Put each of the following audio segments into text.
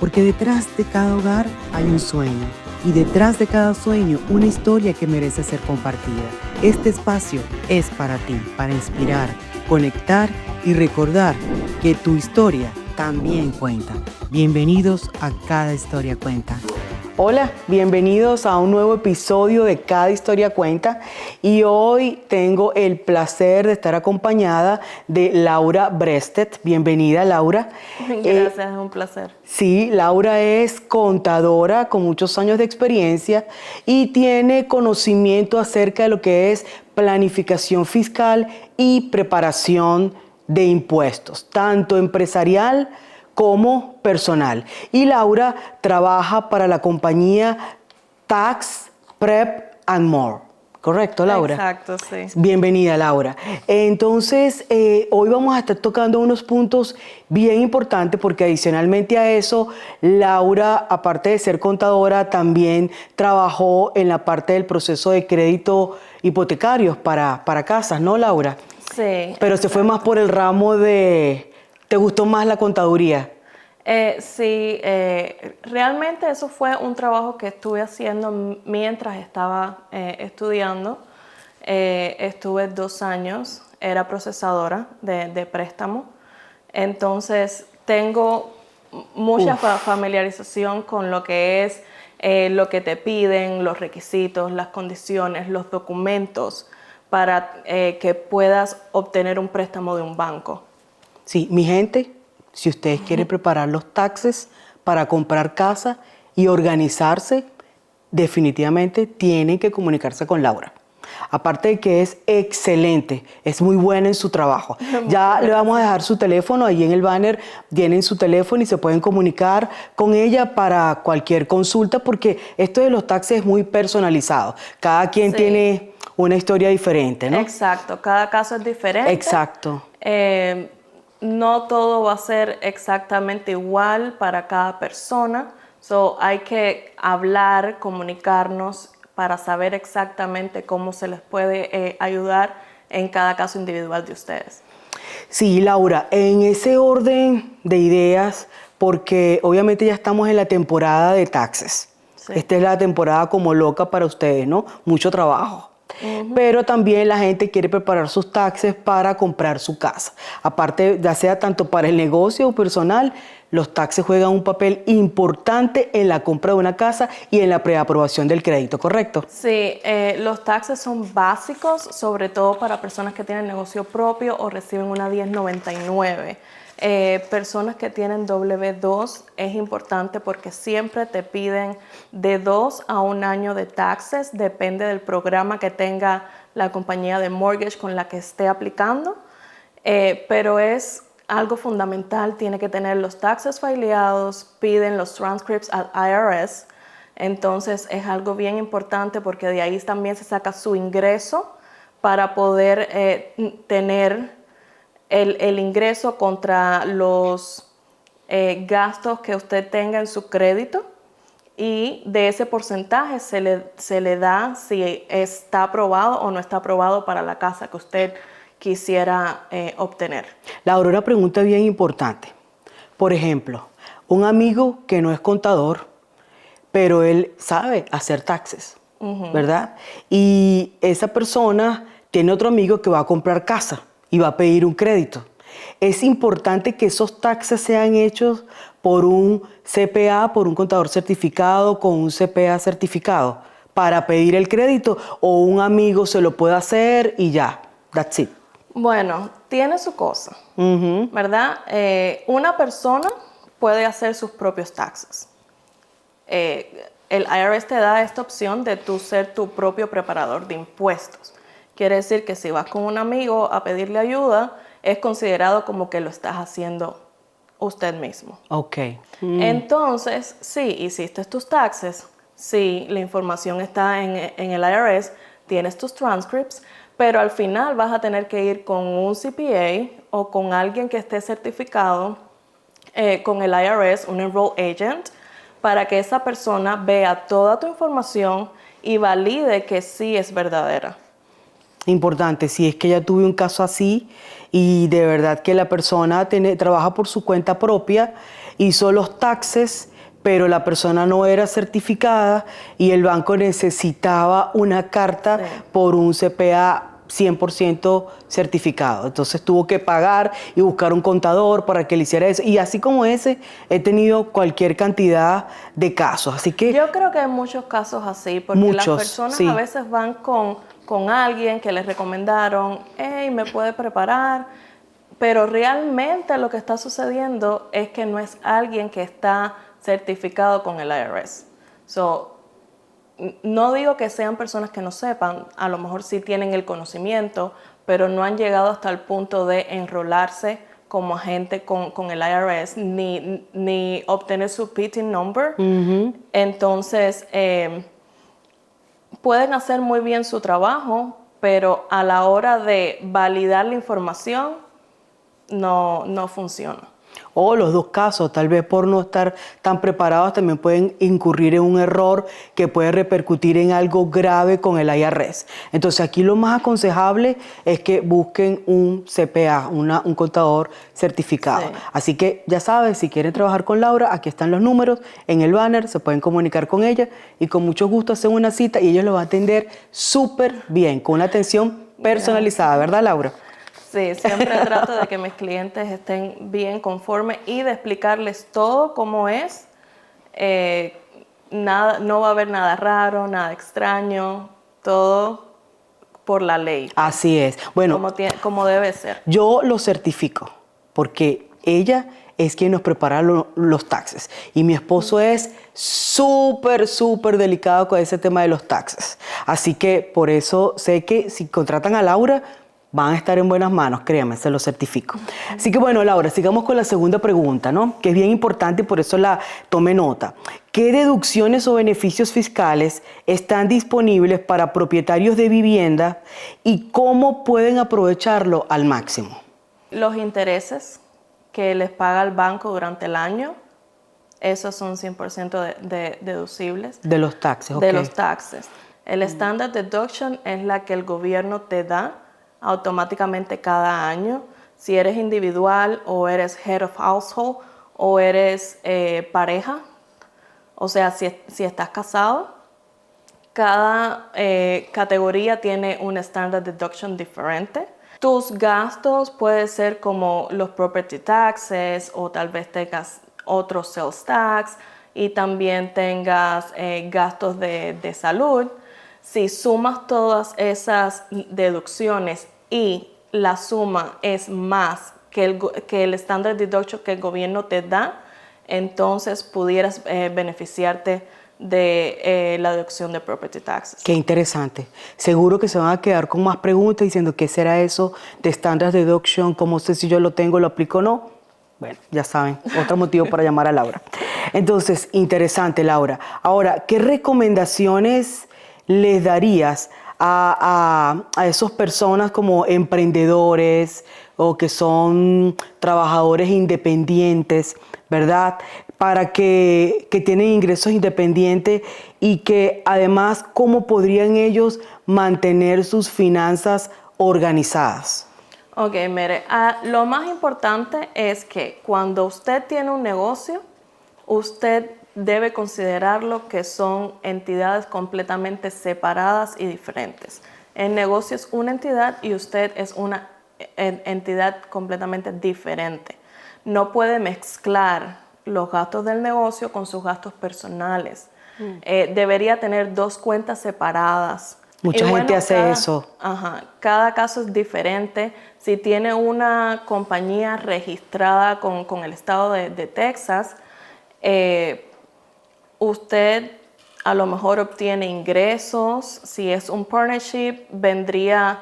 Porque detrás de cada hogar hay un sueño y detrás de cada sueño una historia que merece ser compartida. Este espacio es para ti, para inspirar, conectar y recordar que tu historia también cuenta. Bienvenidos a Cada Historia Cuenta. Hola, bienvenidos a un nuevo episodio de Cada Historia Cuenta y hoy tengo el placer de estar acompañada de Laura Brestet. Bienvenida, Laura. Gracias, es un placer. Sí, Laura es contadora con muchos años de experiencia y tiene conocimiento acerca de lo que es planificación fiscal y preparación de impuestos, tanto empresarial como personal. Y Laura trabaja para la compañía Tax Prep and More. ¿Correcto, Laura? Exacto, sí. Bienvenida, Laura. Entonces, hoy vamos a estar tocando unos puntos bien importantes porque adicionalmente a eso, Laura, aparte de ser contadora, también trabajó en la parte del proceso de crédito hipotecarios para casas, ¿no, Laura? Sí. Pero se fue más por el ramo de... ¿Te gustó más la contaduría? Sí, realmente eso fue un trabajo que estuve haciendo mientras estaba estudiando. Estuve 2 años, era procesadora de préstamo. Entonces tengo mucha familiarización con lo que es lo que te piden, los requisitos, las condiciones, los documentos para que puedas obtener un préstamo de un banco. Sí, mi gente, si ustedes quieren preparar los taxes para comprar casa y organizarse, definitivamente tienen que comunicarse con Laura. Aparte de que es excelente, es muy buena en su trabajo. Ya le vamos a dejar su teléfono, ahí en el banner tienen su teléfono y se pueden comunicar con ella para cualquier consulta porque esto de los taxes es muy personalizado. Cada quien tiene una historia diferente, ¿no? Exacto, cada caso es diferente. Exacto. No todo va a ser exactamente igual para cada persona. Hay que hablar, comunicarnos para saber exactamente cómo se les puede ayudar en cada caso individual de ustedes. Sí, Laura, en ese orden de ideas, porque obviamente ya estamos en la temporada de taxes. Sí. Esta es la temporada como loca para ustedes, ¿no? Mucho trabajo. Pero también la gente quiere preparar sus taxes para comprar su casa. Aparte, ya sea tanto para el negocio o personal, los taxes juegan un papel importante en la compra de una casa y en la preaprobación del crédito, ¿correcto? Sí, los taxes son básicos, sobre todo para personas que tienen negocio propio o reciben una 1099. Personas que tienen W2 es importante porque siempre te piden de 2 a 1 año de taxes, depende del programa que tenga la compañía de mortgage con la que esté aplicando, pero es algo fundamental, tiene que tener los taxes fileados, piden los transcripts al IRS, entonces es algo bien importante porque de ahí también se saca su ingreso para poder tener el ingreso contra los gastos que usted tenga en su crédito y de ese porcentaje se le da si está aprobado o no está aprobado para la casa que usted quisiera obtener. Laura, una pregunta bien importante. Por ejemplo, un amigo que no es contador, pero él sabe hacer taxes, ¿verdad? Y esa persona tiene otro amigo que va a comprar casa y va a pedir un crédito. Es importante que esos taxes sean hechos por un CPA, por un contador certificado, con un CPA certificado, para pedir el crédito, o un amigo se lo puede hacer y ya, that's it. Bueno, tiene su cosa, ¿verdad? Una persona puede hacer sus propios taxes. El IRS te da esta opción de tú ser tu propio preparador de impuestos. Quiere decir que si vas con un amigo a pedirle ayuda, es considerado como que lo estás haciendo usted mismo. Ok. Entonces, sí, hiciste tus taxes, sí, la información está en el IRS, tienes tus transcripts, pero al final vas a tener que ir con un CPA o con alguien que esté certificado con el IRS, un enroll agent, para que esa persona vea toda tu información y valide que sí es verdadera. Importante, si es que ya tuve un caso así y de verdad que la persona trabaja por su cuenta propia, hizo los taxes, pero la persona no era certificada y el banco necesitaba una carta por un CPA 100% certificado. Entonces tuvo que pagar y buscar un contador para que le hiciera eso. Y así como ese, he tenido cualquier cantidad de casos. Así que yo creo que hay muchos casos así, porque las personas a veces van con alguien que les recomendaron, hey, me puede preparar, pero realmente lo que está sucediendo es que no es alguien que está certificado con el IRS. No digo que sean personas que no sepan, a lo mejor sí tienen el conocimiento, pero no han llegado hasta el punto de enrolarse como agente con el IRS, ni obtener su PIN number. Entonces, pueden hacer muy bien su trabajo, pero a la hora de validar la información, no funciona. O los dos casos, tal vez por no estar tan preparados, también pueden incurrir en un error que puede repercutir en algo grave con el IRS. Entonces aquí lo más aconsejable es que busquen un CPA, un contador certificado. Sí. Así que ya sabes, si quieren trabajar con Laura, aquí están los números en el banner, se pueden comunicar con ella y con mucho gusto hacen una cita y ella los va a atender súper bien, con una atención personalizada, ¿verdad, Laura? Sí, siempre trato de que mis clientes estén bien conformes y de explicarles todo cómo es. No va a haber nada raro, nada extraño, todo por la ley. Así es. Bueno, como debe ser. Yo lo certifico porque ella es quien nos prepara los taxes y mi esposo es súper delicado con ese tema de los taxes. Así que por eso sé que si contratan a Laura, van a estar en buenas manos, créanme, se lo certifico. Así que bueno, Laura, sigamos con la segunda pregunta, ¿no? Que es bien importante y por eso la tomé nota. ¿Qué deducciones o beneficios fiscales están disponibles para propietarios de vivienda y cómo pueden aprovecharlo al máximo? Los intereses que les paga el banco durante el año, esos son 100% deducibles. De los taxes, ok. De los taxes. El standard deduction es la que el gobierno te da automáticamente cada año. Si eres individual o eres head of household o eres pareja, o sea, si estás casado, cada categoría tiene un standard deduction diferente. Tus gastos pueden ser como los property taxes o tal vez tengas otros sales tax y también tengas gastos de salud. Si sumas todas esas deducciones y la suma es más que el standard deduction que el gobierno te da, entonces pudieras beneficiarte de la deducción de property taxes. Qué interesante. Seguro que se van a quedar con más preguntas diciendo qué será eso de standard deduction, cómo sé si yo lo tengo, lo aplico o no. Bueno, ya saben, otro motivo para llamar a Laura. Entonces, interesante, Laura. Ahora, ¿qué recomendaciones les darías a esas personas como emprendedores o que son trabajadores independientes, ¿verdad? Para que tienen ingresos independientes y que además, ¿cómo podrían ellos mantener sus finanzas organizadas? Ok, mire, lo más importante es que cuando usted tiene un negocio, usted debe considerarlo que son entidades completamente separadas y diferentes. El negocio es una entidad y usted es una entidad completamente diferente. No puede mezclar los gastos del negocio con sus gastos personales. Debería tener dos cuentas separadas. Mucha gente hace eso. Cada caso es diferente. Si tiene una compañía registrada con el estado de Texas, usted a lo mejor obtiene ingresos. Si es un partnership, vendría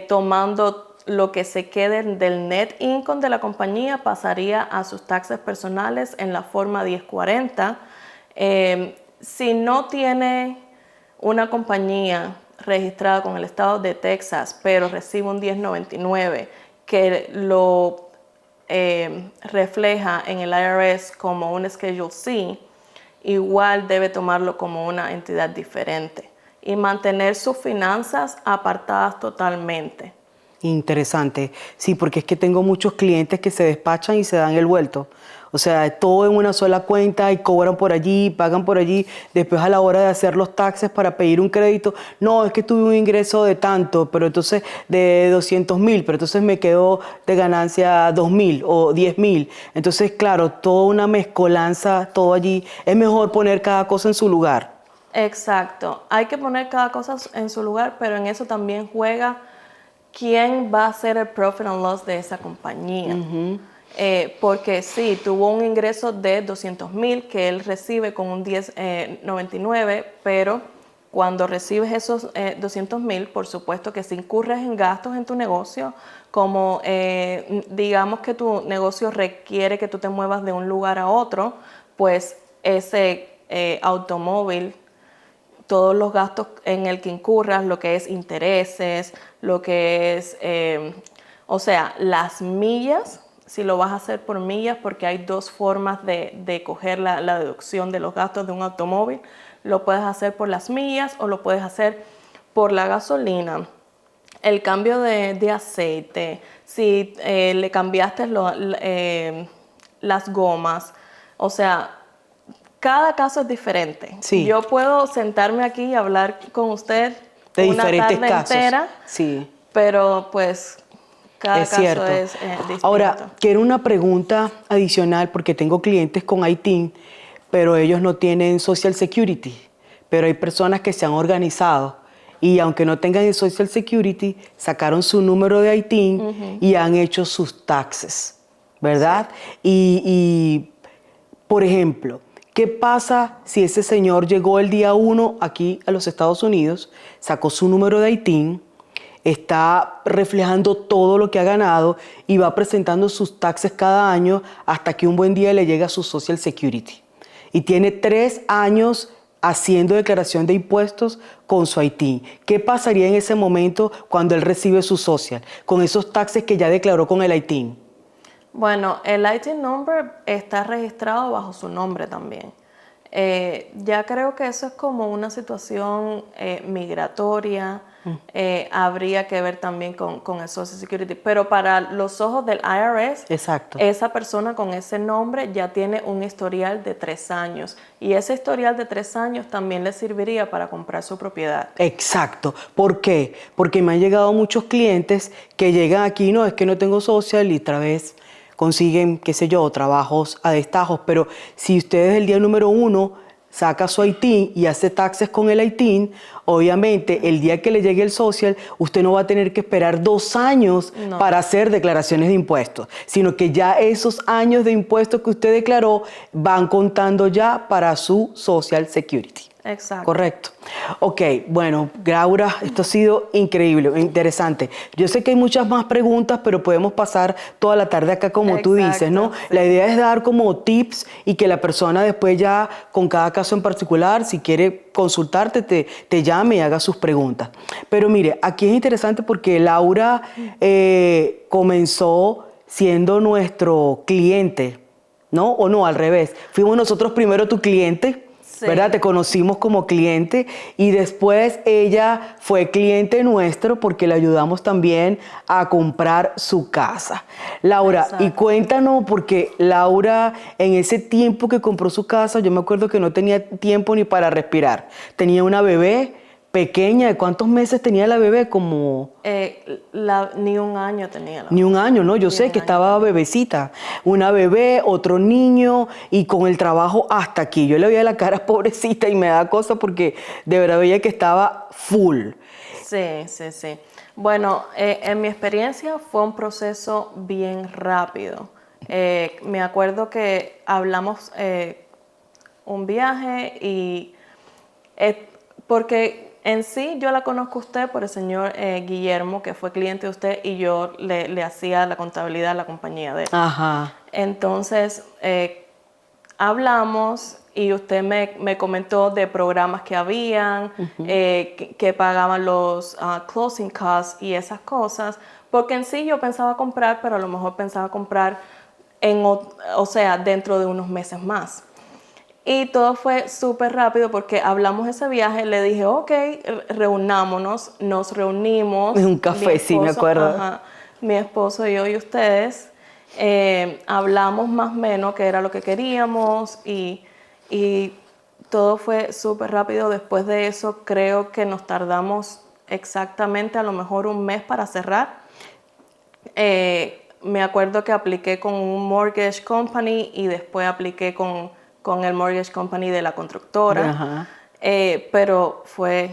tomando lo que se quede del net income de la compañía, pasaría a sus taxes personales en la forma 1040. Si no tiene una compañía registrada con el estado de Texas, pero recibe un 1099 que lo refleja en el IRS como un Schedule C, igual debe tomarlo como una entidad diferente y mantener sus finanzas apartadas totalmente. Interesante. Sí, porque es que tengo muchos clientes que se despachan y se dan el vuelto. O sea, todo en una sola cuenta y cobran por allí, pagan por allí. Después a la hora de hacer los taxes para pedir un crédito, no, es que tuve un ingreso de tanto, pero entonces de 200,000, pero entonces me quedó de ganancia 2,000 o 10,000. Entonces, claro, toda una mezcolanza, todo allí. Es mejor poner cada cosa en su lugar. Exacto. Hay que poner cada cosa en su lugar, pero en eso también juega quién va a ser el profit and loss de esa compañía. Porque sí, tuvo un ingreso de 200,000 que él recibe con un 10.99, pero cuando recibes esos 200,000, por supuesto que si incurres en gastos en tu negocio, como digamos que tu negocio requiere que tú te muevas de un lugar a otro, pues ese automóvil, todos los gastos en el que incurras, lo que es intereses, lo que es, o sea, las millas, si lo vas a hacer por millas, porque hay dos formas de coger la deducción de los gastos de un automóvil. Lo puedes hacer por las millas o lo puedes hacer por la gasolina. El cambio de aceite, si le cambiaste las gomas, o sea, cada caso es diferente. Sí. Yo puedo sentarme aquí y hablar con usted De una diferentes tarde casos. entera, Sí. pero pues cada Es caso cierto. es distinto. Ahora, quiero una pregunta adicional porque tengo clientes con ITIN, pero ellos no tienen Social Security. Pero hay personas que se han organizado y aunque no tengan el Social Security, sacaron su número de ITIN y han hecho sus taxes, ¿verdad? Y, por ejemplo, ¿qué pasa si ese señor llegó el día 1 aquí a los Estados Unidos, sacó su número de ITIN, está reflejando todo lo que ha ganado y va presentando sus taxes cada año hasta que un buen día le llega su Social Security? Y tiene 3 años haciendo declaración de impuestos con su ITIN. ¿Qué pasaría en ese momento cuando él recibe su social, con esos taxes que ya declaró con el ITIN? Bueno, el ITIN number está registrado bajo su nombre también. Ya creo que eso es como una situación migratoria. Habría que ver también con el Social Security. Pero para los ojos del IRS, Exacto. esa persona con ese nombre ya tiene un historial de 3 años. Y ese historial de 3 años también le serviría para comprar su propiedad. Exacto. ¿Por qué? Porque me han llegado muchos clientes que llegan aquí, no, es que no tengo social y otra vez consiguen, qué sé yo, trabajos a destajos. Pero si ustedes el día número 1 saca su ITIN y hace taxes con el ITIN, obviamente el día que le llegue el social, usted no va a tener que esperar 2 años para hacer declaraciones de impuestos, sino que ya esos años de impuestos que usted declaró van contando ya para su Social Security. Exacto. Correcto. Ok, bueno, Graura, esto ha sido increíble, interesante. Yo sé que hay muchas más preguntas, pero podemos pasar toda la tarde acá como tú dices, ¿no? Sí. La idea es dar como tips y que la persona después ya, con cada caso en particular, si quiere consultarte, te llame y haga sus preguntas. Pero mire, aquí es interesante porque Laura comenzó siendo nuestro cliente, ¿no? O no, al revés. Fuimos nosotros primero tu cliente. Sí. ¿Verdad? Te conocimos como cliente y después ella fue cliente nuestro porque le ayudamos también a comprar su casa. Laura, exacto. Y cuéntanos, porque Laura en ese tiempo que compró su casa, yo me acuerdo que no tenía tiempo ni para respirar. Tenía una bebé pequeña. ¿De cuántos meses tenía la bebé? Como... ni un año tenía. Ni un año, ¿no? Yo sé que estaba bebecita. Una bebé, otro niño y con el trabajo hasta aquí. Yo le veía la cara pobrecita y me da cosa porque de verdad veía que estaba full. Sí. Bueno, en mi experiencia fue un proceso bien rápido. Me acuerdo que hablamos un viaje y... porque en sí yo la conozco a usted por el señor Guillermo, que fue cliente de usted, y yo le hacía la contabilidad a la compañía de él. Ajá. Entonces hablamos y usted me comentó de programas que habían, que pagaban los closing costs y esas cosas, porque en sí yo pensaba comprar, pero a lo mejor pensaba comprar dentro de unos meses más. Y todo fue súper rápido porque hablamos ese viaje, le dije, ok, reunámonos, nos reunimos. Un café, sí, me acuerdo. Ajá, mi esposo, yo y ustedes, hablamos más o menos qué era lo que queríamos y todo fue súper rápido. Después de eso creo que nos tardamos exactamente a lo mejor un mes para cerrar. Me acuerdo que apliqué con un mortgage company y después apliqué con el mortgage company de la constructora. Ajá. Pero fue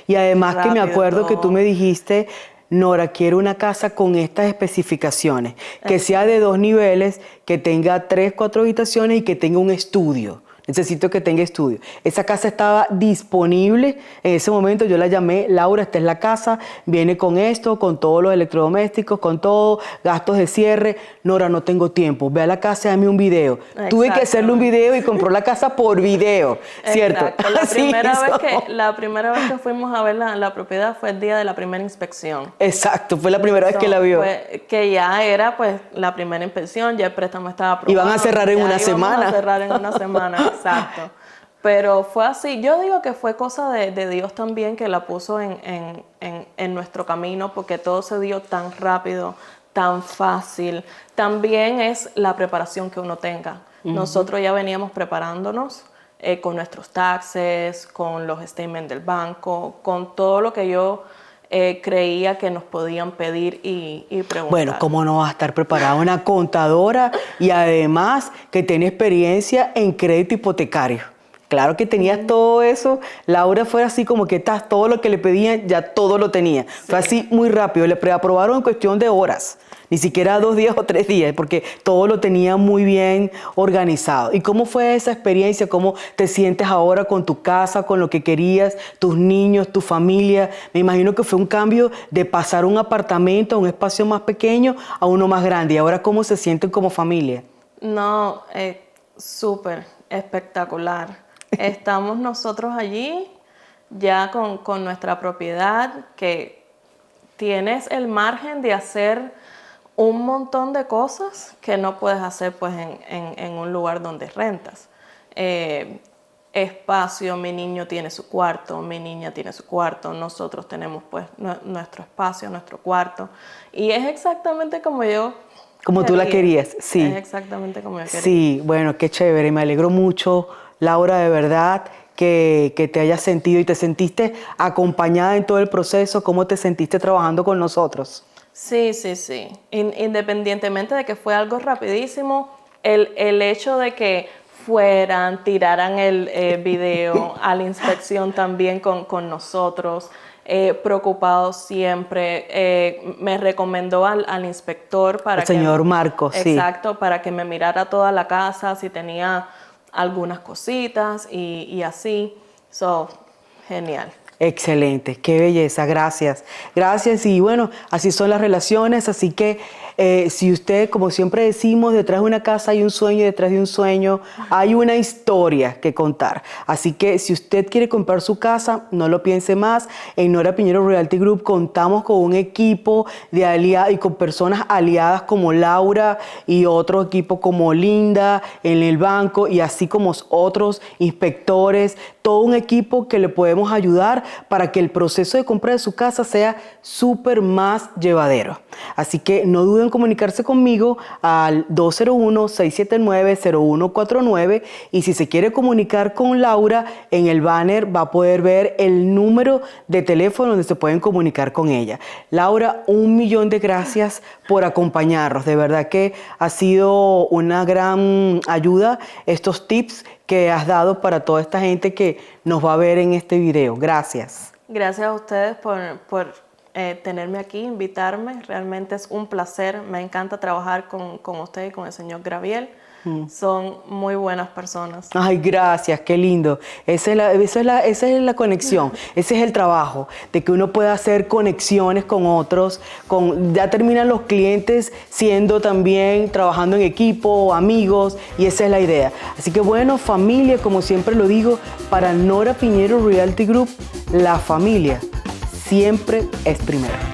Y además que me acuerdo todo. que tú me dijiste, Nora, quiero una casa con estas especificaciones, que sea de 2 niveles, que tenga 3, 4 habitaciones y que tenga un estudio. Necesito que tenga estudio. Esa casa estaba disponible en ese momento. Yo la llamé, Laura, esta es la casa, viene con esto, con todos los electrodomésticos, con todo, gastos de cierre. Nora, no tengo tiempo. Ve a la casa y dame un video. Tuve que hacerle un video y compró la casa por video, ¿cierto? Exacto. La primera vez que fuimos a ver la propiedad fue el día de la primera inspección. Exacto, fue la primera vez que la vio. Que ya era pues la primera inspección, ya el préstamo estaba aprobado. Iban a cerrar en una semana. Iban a cerrar en una semana. Exacto. Pero fue así. Yo digo que fue cosa de Dios también que la puso en nuestro camino porque todo se dio tan rápido, tan fácil. También es la preparación que uno tenga. Nosotros ya veníamos preparándonos con nuestros taxes, con los statements del banco, con todo lo que yo creía que nos podían pedir y preguntar. Bueno, ¿cómo no va a estar preparada una contadora y además que tiene experiencia en crédito hipotecario? Claro que tenías todo eso. Laura fue así como que todo lo que le pedían, ya todo lo tenía. Sí. Fue así muy rápido. Le preaprobaron en cuestión de horas. Ni siquiera 2 días o 3 días, porque todo lo tenía muy bien organizado. ¿Y cómo fue esa experiencia? ¿Cómo te sientes ahora con tu casa, con lo que querías, tus niños, tu familia? Me imagino que fue un cambio de pasar un apartamento a un espacio más pequeño a uno más grande. ¿Y ahora cómo se sienten como familia? No, súper espectacular. Estamos nosotros allí ya con nuestra propiedad, que tienes el margen de hacer un montón de cosas que no puedes hacer pues en un lugar donde rentas. Espacio, mi niño tiene su cuarto, mi niña tiene su cuarto, nosotros tenemos pues nuestro espacio, nuestro cuarto. Y es exactamente como yo Como tú la querías, sí. Es exactamente como yo quería. Sí, bueno, qué chévere. Me alegro mucho, Laura, de verdad, que te hayas sentido y te sentiste acompañada en todo el proceso. ¿Cómo te sentiste trabajando con nosotros? Sí. Independientemente de que fue algo rapidísimo, el hecho de que fueran, tiraran el video a la inspección también con nosotros, preocupados siempre, me recomendó al inspector para el señor Marcos, sí. Exacto, para que me mirara toda la casa, si tenía algunas cositas y así. Genial. Excelente, qué belleza, gracias. Gracias y bueno, así son las relaciones, así que si usted, como siempre decimos, detrás de una casa hay un sueño, detrás de un sueño hay una historia que contar. Así que si usted quiere comprar su casa, no lo piense más. En Nora Piñero Realty Group contamos con un equipo de aliados y con personas aliadas como Laura y otro equipo como Linda en el banco y así como otros inspectores, todo un equipo que le podemos ayudar para que el proceso de compra de su casa sea súper más llevadero. Así que no duden en comunicarse conmigo al 201-679-0149 y si se quiere comunicar con Laura, en el banner va a poder ver el número de teléfono donde se pueden comunicar con ella. Laura, 1.000.000 de gracias por acompañarnos. De verdad que ha sido una gran ayuda estos tips que has dado para toda esta gente que nos va a ver en este video. Gracias. Gracias a ustedes por tenerme aquí, invitarme. Realmente es un placer. Me encanta trabajar con usted y con el señor Graviel. Son muy buenas personas. Ay, gracias, qué lindo. Esa es la conexión, ese es el trabajo, de que uno pueda hacer conexiones con otros. Ya terminan los clientes siendo también, trabajando en equipo, amigos, y esa es la idea. Así que bueno, familia, como siempre lo digo, para Nora Piñero Realty Group, la familia siempre es primero.